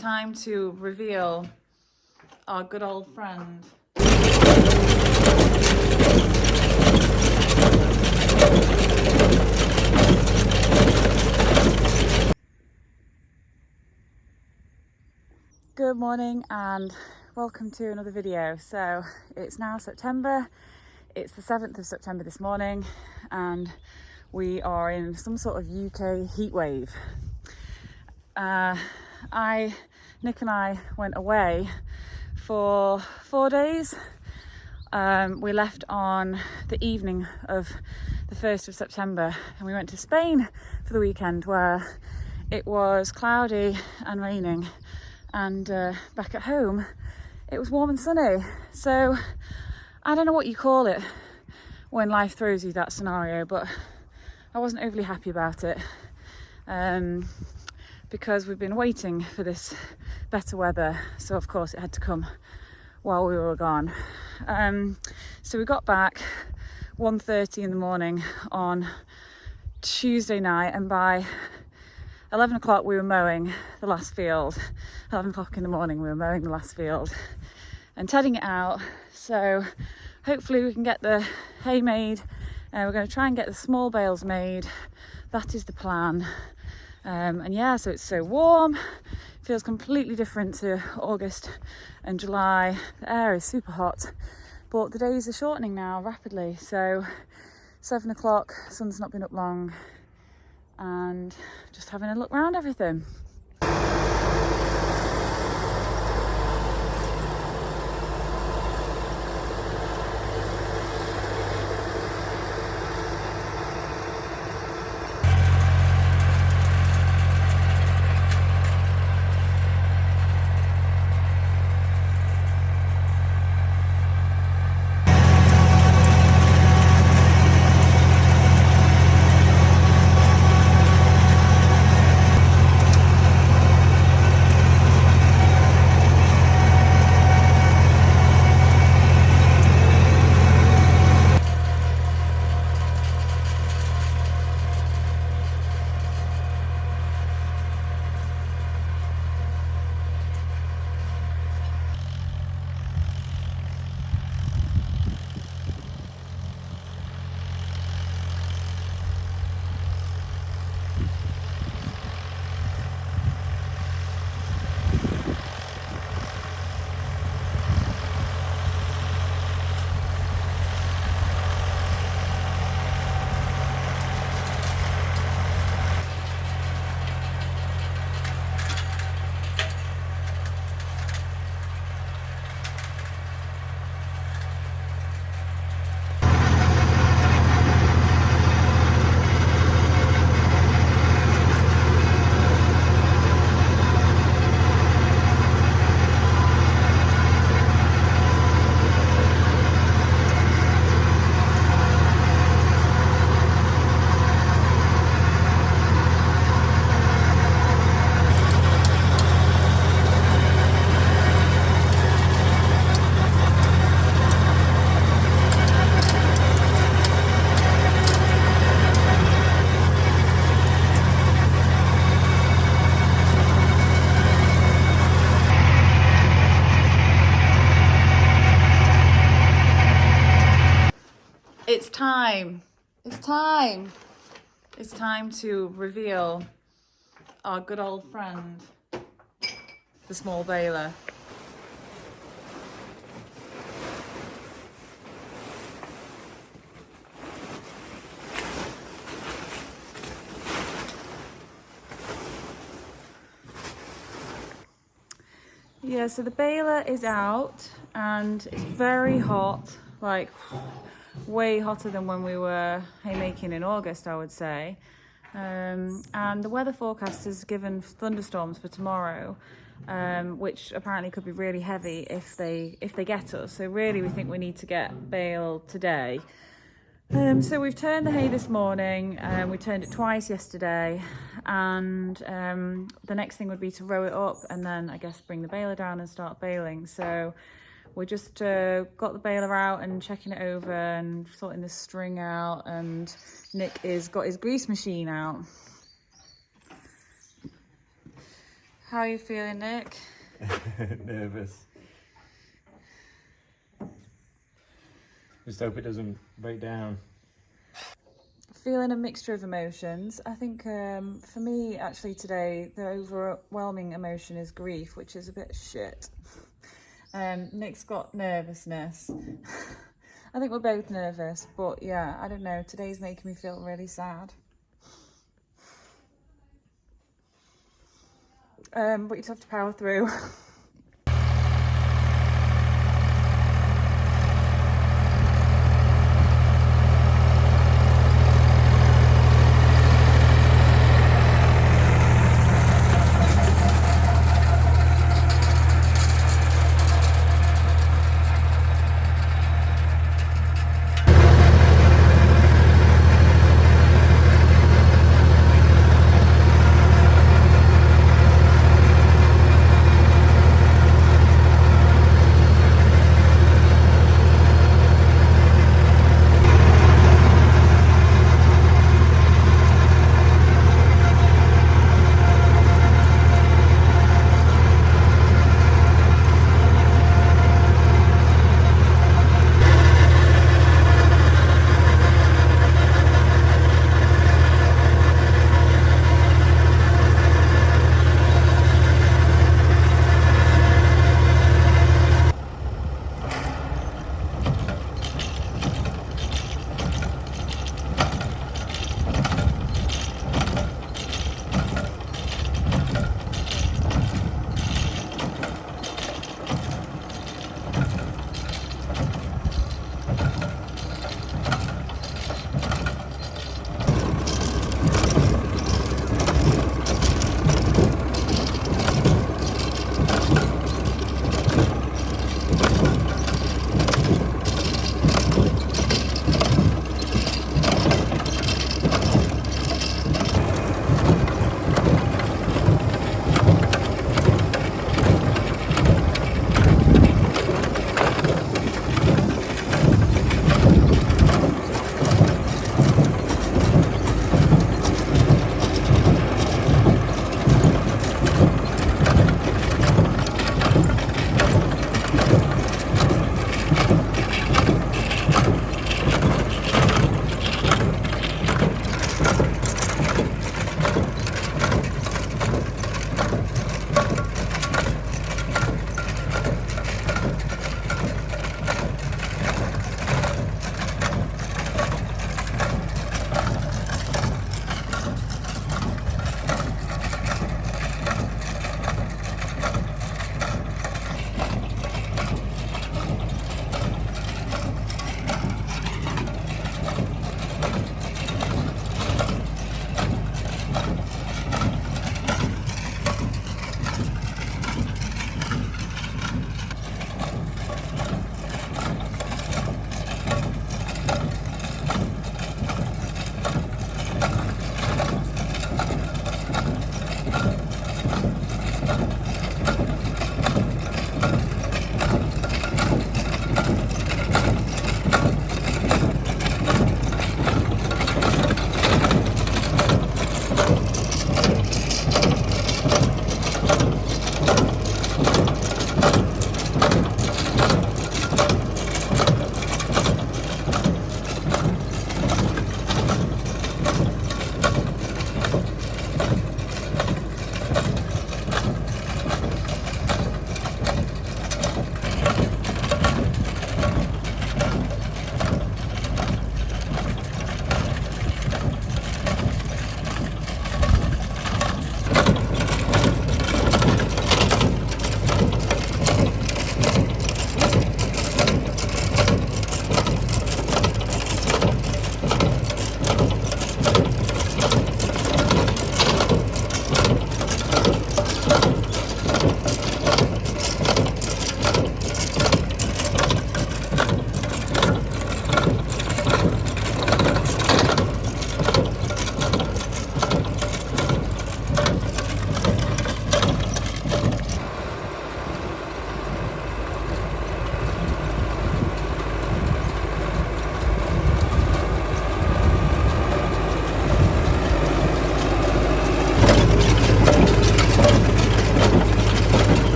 time to reveal our good old friend. Good morning and welcome to another video. So it's now September, it's the 7th of September this morning, and we are in some sort of UK heat wave. Nick and I went away for 4 days. We left on the evening of the 1st of September and we went to Spain for the weekend, where it was cloudy and raining, and back at home it was warm and sunny. So I don't know what you call it when life throws you that scenario, but I wasn't overly happy about it, because we've been waiting for this better weather, so of course it had to come while we were gone. So we got back 1:30 in the morning on Tuesday night, and by 11 o'clock we were mowing the last field. 11 o'clock in the morning we were mowing the last field and tedding it out. So hopefully we can get the hay made. We're going to try and get the small bales made. That is the plan. And yeah, so it's so warm. It feels completely different to August and July. The air is super hot, but the days are shortening now rapidly. So 7 o'clock, sun's not been up long, and just having a look around everything. It's time to reveal our good old friend, the small baler. Yeah, so the baler is out and it's very hot, like way hotter than when we were haymaking in August, I would say. And the weather forecast has given thunderstorms for tomorrow, which apparently could be really heavy if they get us. So really we think we need to get baled today. So we've turned the hay this morning, we turned it twice yesterday, and the next thing would be to row it up and then I guess bring the baler down and start baling. So we just got the baler out and checking it over and sorting the string out, and Nick has got his grease machine out. How are you feeling, Nick? Nervous. Just hope it doesn't break down. Feeling a mixture of emotions. I think for me, actually, today, the overwhelming emotion is grief, which is a bit shit. Nick's got nervousness. I think we're both nervous, but yeah, I don't know. Today's making me feel really sad. But you just have to power through.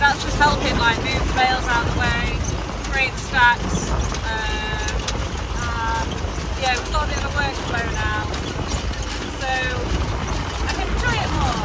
that's just helping like move the bales out of the way, create the stacks. Yeah, we've got a bit of a workflow now, so I can enjoy it more.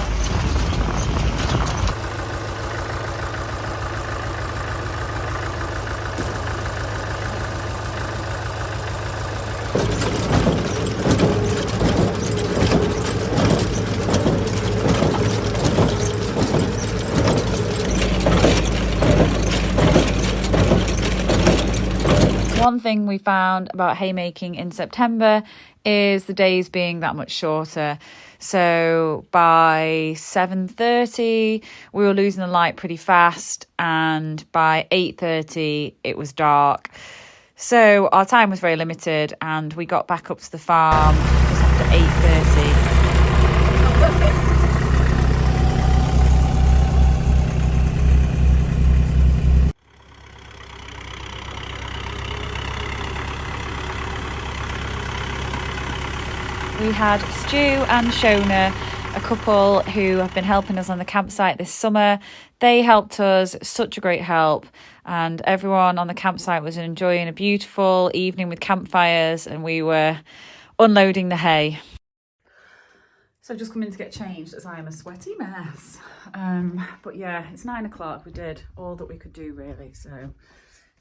One thing we found about haymaking in September is the days being that much shorter. So by 7:30 we were losing the light pretty fast, and by 8:30 it was dark. So our time was very limited, and we got back up to the farm just after 8:30. We had Stu and Shona, a couple who have been helping us on the campsite this summer. They helped us, such a great help, and everyone on the campsite was enjoying a beautiful evening with campfires, and we were unloading the hay. So I've just come in to get changed as I am a sweaty mess. But yeah, it's 9 o'clock. We did all that we could do really, so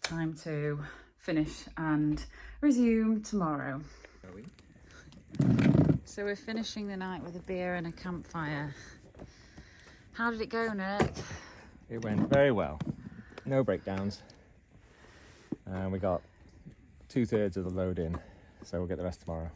time to finish and resume tomorrow. So we're finishing the night with a beer and a campfire. How did it go, Nick? It went very well. No breakdowns. We got 2/3 of the load in, so we'll get the rest tomorrow.